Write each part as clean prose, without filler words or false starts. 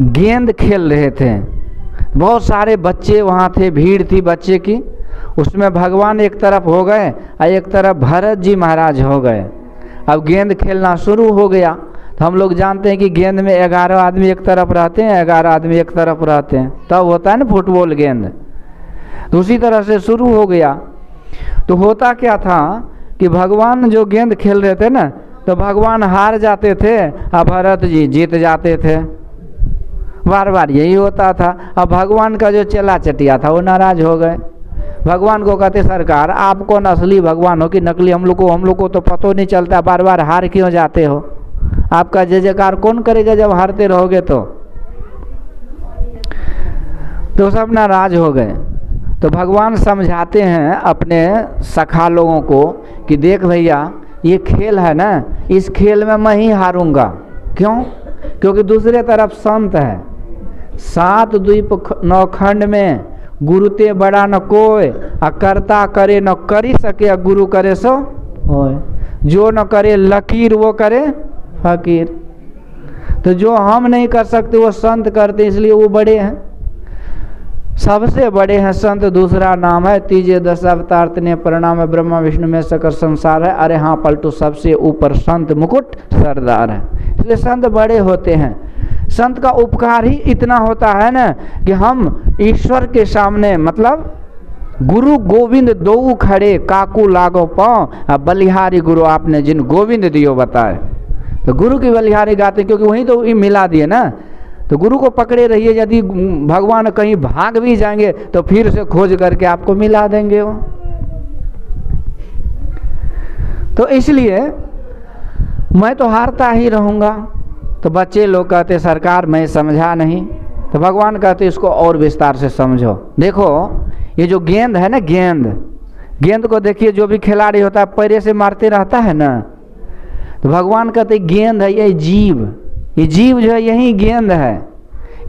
गेंद खेल रहे थे। बहुत सारे बच्चे वहाँ थे, भीड़ थी बच्चे की। उसमें भगवान एक तरफ हो गए और एक तरफ भरत जी महाराज हो गए। अब गेंद खेलना शुरू हो गया। तो हम लोग जानते हैं कि गेंद में 11 आदमी एक तरफ रहते हैं, 11 आदमी एक तरफ रहते हैं, तब होता है ना फुटबॉल गेंद। तो उसी तरह से शुरू हो गया। तो होता क्या था कि भगवान जो गेंद खेल रहे थे ना, तो भगवान हार जाते थे और भरत जी जीत जाते थे। बार बार यही होता था। अब भगवान का जो चेला चटिया था वो नाराज हो गए। भगवान को कहते, सरकार आप कौन असली भगवान हो कि नकली? हम लोग को तो पता नहीं चलता, बार बार हार क्यों जाते हो? आपका जय जयकार कौन करेगा जब हारते रहोगे? तो सब नाराज हो गए। तो भगवान समझाते हैं अपने सखा लोगों को कि देख भैया, ये खेल है ना, इस खेल में मैं ही हारूंगा। क्यों? क्योंकि दूसरे तरफ संत है। 7 द्वीप 9 खंड में गुरुते बड़ा न कोय, करता करे न करी सके, गुरु करे सो होय। जो न करे लकीर वो करे फकीर। तो जो हम नहीं कर सकते वो संत करते, इसलिए वो बड़े हैं, सबसे बड़े हैं संत। दूसरा नाम है तीजे 10 अवतार तने प्रणाम है, ब्रह्मा विष्णु में सकल संसार है। अरे हाँ पलटू, सबसे ऊपर संत मुकुट सरदार है। इसलिए संत बड़े होते हैं। संत का उपकार ही इतना होता है ना कि हम ईश्वर के सामने, मतलब गुरु गोविंद दो खड़े काकू लागो पाँव, बलिहारी गुरु आपने जिन गोविंद दियो बताए। तो गुरु की बलिहारी गाते, क्योंकि वहीं तो मिला दिए ना। तो गुरु को पकड़े रहिए। यदि भगवान कहीं भाग भी जाएंगे तो फिर से खोज करके आपको मिला देंगे वो। तो इसलिए मैं तो हारता ही रहूँगा। तो बच्चे लोग कहते, सरकार मैं समझा नहीं। तो भगवान कहते, इसको और विस्तार से समझो। देखो ये जो गेंद है ना, गेंद को देखिए, जो भी खिलाड़ी होता है पैरे से मारते रहता है ना। तो भगवान कहते गेंद है ये जीव, ये जीव जो है यही गेंद है।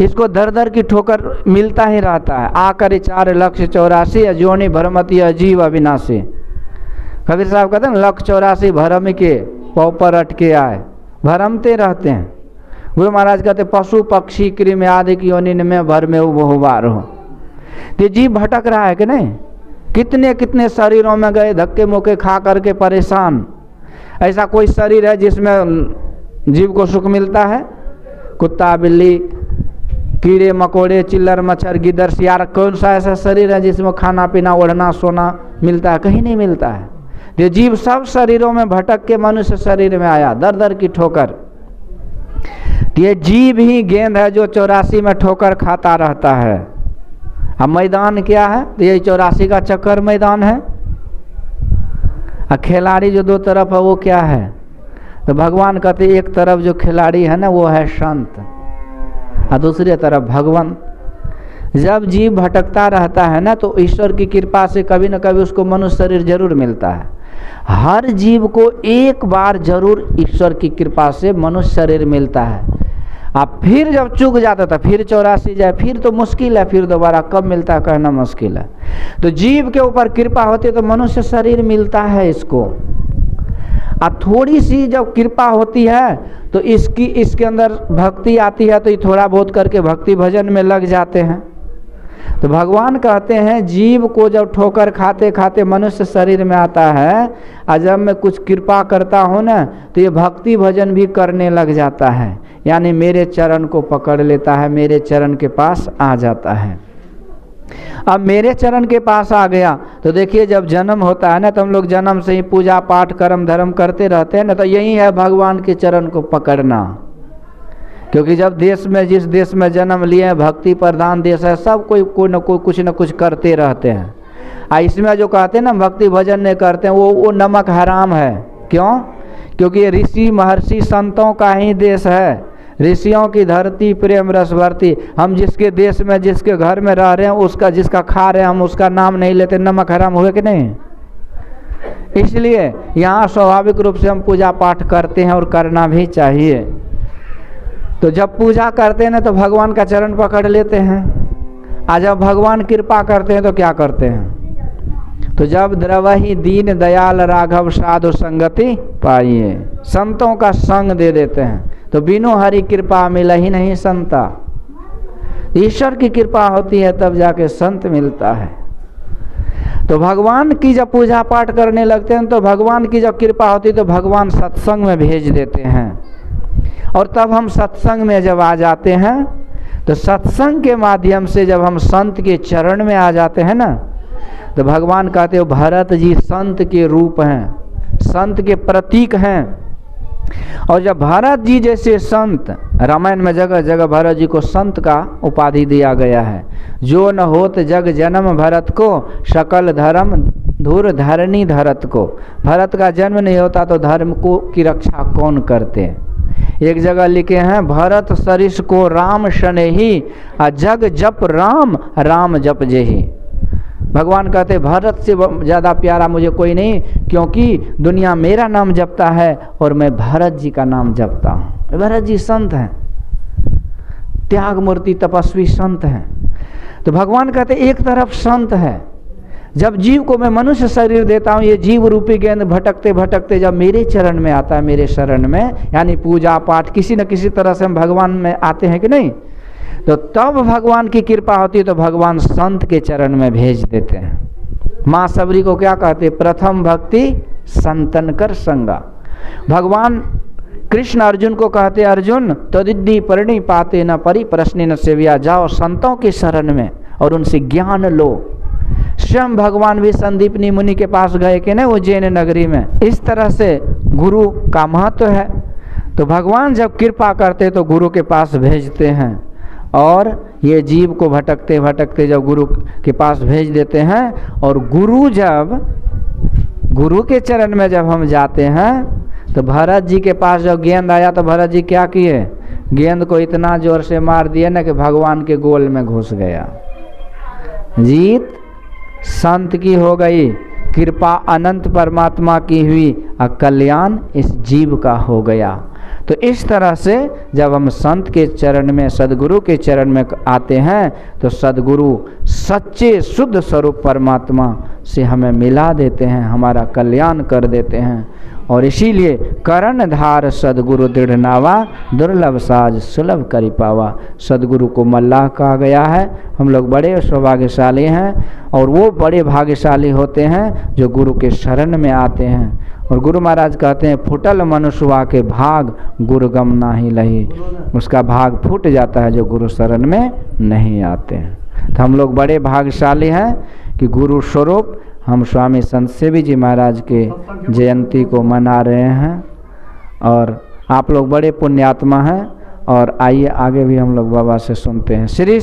इसको दर दर की ठोकर मिलता ही रहता है। आकर 4,84,000 जोनि भरमती अजीव अविनाशी। कबीर साहब कहते हैं 1,84,000 भरम के पौ पर अटके आए, भरमते रहते हैं। गुरु महाराज कहते पशु पक्षी कृमि आदि की योनि में भर में बहुबार हो। तो जीव भटक रहा है कि नहीं? कितने कितने शरीरों में गए, धक्के मुक्के खा करके परेशान। ऐसा कोई शरीर है जिसमें जीव को सुख मिलता है? कुत्ता बिल्ली कीड़े मकोड़े चिल्लर मच्छर गिद्दर सियार, कौन सा ऐसा शरीर है जिसमें खाना पीना ओढ़ना सोना मिलता है? कहीं नहीं मिलता है। ये जीव सब शरीरों में भटक के मनुष्य शरीर में आया, दर दर की ठोकर। ये जीव ही गेंद है जो 84 में ठोकर खाता रहता है। अब मैदान क्या है? तो यही 84 का चक्कर मैदान है। और खिलाड़ी जो दो तरफ है वो क्या है? तो भगवान कहते एक तरफ जो खिलाड़ी है ना वो है संत, और दूसरी तरफ भगवान। जब जीव भटकता रहता है ना तो ईश्वर की कृपा से कभी न कभी उसको मनुष्य शरीर जरूर मिलता है। हर जीव को एक बार जरूर ईश्वर की कृपा से मनुष्य शरीर मिलता है। अब फिर जब चूक जाता था फिर 84 जाए, फिर तो मुश्किल है, फिर दोबारा कब मिलता है कहना मुश्किल है। तो जीव के ऊपर कृपा होती है तो मनुष्य शरीर मिलता है इसको। अब थोड़ी सी जब कृपा होती है तो इसके अंदर भक्ति आती है, तो ये थोड़ा बहुत करके भक्ति भजन में लग जाते हैं। तो भगवान कहते हैं जीव को जब ठोकर खाते खाते मनुष्य शरीर में आता है, और जब मैं कुछ कृपा करता हूँ ना तो ये भक्ति भजन भी करने लग जाता है, यानी मेरे चरण को पकड़ लेता है, मेरे चरण के पास आ जाता है। अब मेरे चरण के पास आ गया तो देखिए जब जन्म होता है ना तो हम लोग जन्म से ही पूजा पाठ कर्म धर्म करते रहते हैं ना, तो यही है भगवान के चरण को पकड़ना। क्योंकि जब देश में जिस देश में जन्म लिए भक्ति प्रधान देश है, सब कोई न कोई कुछ न कुछ करते रहते हैं। इसमें जो कहते हैं ना भक्ति भजन नहीं करते हैं वो नमक हराम है। क्यों? क्योंकि ये ऋषि महर्षि संतों का ही देश है, ऋषियों की धरती प्रेम रस भरती। हम जिसके देश में जिसके घर में रह रहे हैं उसका जिसका खा रहे हैं हम उसका नाम नहीं लेते, नमक हराम हुए कि नहीं? इसलिए यहाँ स्वाभाविक रूप से हम पूजा पाठ करते हैं और करना भी चाहिए। तो जब पूजा करते हैं ना तो भगवान का चरण पकड़ लेते हैं, और जब भगवान कृपा करते हैं तो क्या करते हैं? तो जब द्रवहि दीन दयाल राघव साधु संगति पाइए, संतों का संग दे देते हैं। तो बिनु हरि कृपा मिला ही नहीं संता। ईश्वर की कृपा होती है तब जाके संत मिलता है। तो भगवान की जब पूजा पाठ करने लगते हैं तो भगवान की जब कृपा होती है तो भगवान सत्संग में भेज देते हैं, और तब हम सत्संग में जब आ जाते हैं तो सत्संग के माध्यम से जब हम संत के चरण में आ जाते हैं ना, तो भगवान कहते हो भरत जी संत के रूप हैं, संत के प्रतीक हैं। और जब भरत जी जैसे संत, रामायण में जगह जगह भरत जी को संत का उपाधि दिया गया है। जो न होत जग जन्म भरत को, सकल धर्म धुर धरणी धरत को। भरत का जन्म नहीं होता तो धर्म को की रक्षा कौन करते। एक जगह लिखे हैं भरत सरिस को राम शनेही, जग जप राम राम जप जेही। भगवान कहते भरत से ज़्यादा प्यारा मुझे कोई नहीं, क्योंकि दुनिया मेरा नाम जपता है और मैं भरत जी का नाम जपता हूँ। भरत जी संत हैं, त्याग मूर्ति तपस्वी संत हैं। तो भगवान कहते एक तरफ संत है, जब जीव को मैं मनुष्य शरीर देता हूँ, ये जीव रूपी गेंद भटकते भटकते जब मेरे चरण में आता है, मेरे शरण में, यानी पूजा पाठ किसी न किसी तरह से हम भगवान में आते हैं कि नहीं, तो तब भगवान की कृपा होती है तो भगवान संत के चरण में भेज देते हैं। माँ सबरी को क्या कहते, प्रथम भक्ति संतन कर संगा। भगवान कृष्ण अर्जुन को कहते अर्जुन तदिद्धि परिणी पाते न परि प्रश्न न सेविया, जाओ संतों के शरण में और उनसे ज्ञान लो। स्वयं भगवान भी संदीपनी मुनि के पास गए कि नहीं, उज्जैन नगरी में। इस तरह से गुरु का महत्व है। तो भगवान जब कृपा करते तो गुरु के पास भेजते हैं, और ये जीव को भटकते भटकते जब गुरु के पास भेज देते हैं, और गुरु के चरण में जब हम जाते हैं तो भरत जी के पास जब गेंद आया तो भरत जी क्या किए, गेंद को इतना जोर से मार दिए ना कि भगवान के गोल में घुस गया। जीत संत की हो गई, कृपा अनंत परमात्मा की हुई, और कल्याण इस जीव का हो गया। तो इस तरह से जब हम संत के चरण में, सदगुरु के चरण में आते हैं तो सदगुरु सच्चे शुद्ध स्वरूप परमात्मा से हमें मिला देते हैं, हमारा कल्याण कर देते हैं। और इसीलिए करण धार सदगुरु दृढ़ नावा, दुर्लभ साज सुलभ करी पावा। सदगुरु को मल्लाह कहा गया है। हम लोग बड़े सौभाग्यशाली हैं, और वो बड़े भाग्यशाली होते हैं जो गुरु के शरण में आते हैं। और गुरु महाराज कहते हैं फुटल मनुष्यवा के भाग गुरु गम नाही लही। उसका भाग फूट जाता है जो गुरु शरण में नहीं आते हैं। तो हम लोग बड़े भाग्यशाली हैं कि गुरु स्वरूप हम स्वामी संत सेवी जी महाराज के जयंती को मना रहे हैं, और आप लोग बड़े पुण्यात्मा हैं। और आइए आगे भी हम लोग बाबा से सुनते हैं। श्री